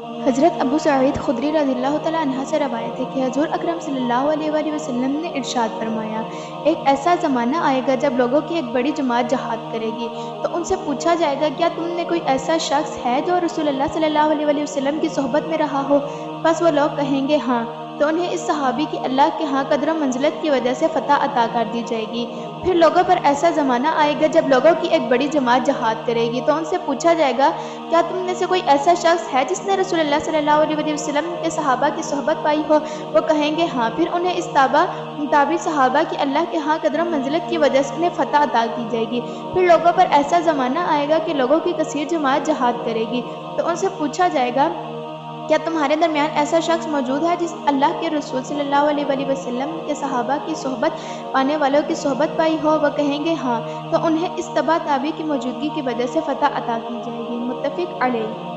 हज़रत अबू सईद खुदरी रज़ियल्लाहु तआला अन्हा से रवायत है कि हज़ूर अकरम सल्लल्लाहु अलैहि वसल्लम ने इरशाद फरमाया, एक ऐसा ज़माना आएगा जब लोगों की एक बड़ी जमात जहाद करेगी, तो उनसे पूछा जाएगा, क्या तुम में कोई ऐसा शख्स है जो रसूलुल्लाह सल्लल्लाहु अलैहि वसल्लम की सोहबत में रहा हो? बस वो लोग कहेंगे हाँ, तो उन्हें इस सहाबी की अल्लाह के यहाँ कदर मंजिलत की वजह से फ़तह अता कर दी जाएगी। फिर लोगों पर ऐसा ज़माना आएगा जब लोगों की एक बड़ी जमात जहाद करेगी, तो उनसे पूछा जाएगा, क्या तुम में से कोई ऐसा शख्स है जिसने रसूलुल्लाह सल्लल्लाहु अलैहि वसल्लम के सहाबा की सोहबत पाई हो? वो कहेंगे हाँ, फिर उन्हें इस ताबी सहाबा की अल्लाह के यहाँ कदर मंजिलत की वजह से उन्हें फ़तह अता की जाएगी। फिर लोगों पर ऐसा ज़माना आएगा कि लोगों की कसीर जमात जहाद करेगी, तो उनसे पूछा जाएगा, क्या तुम्हारे दरमियान ऐसा शख्स मौजूद है जिस अल्लाह के रसूल सल्लल्लाहु अलैहि वसल्लम के सहाबा की सोहबत पाने वालों की सोहबत पाई हो? वह कहेंगे हाँ, तो उन्हें इस तबा ताबी की मौजूदगी की वजह से फ़तह अता की जाएगी। मुत्तफ़िक़ अलैह।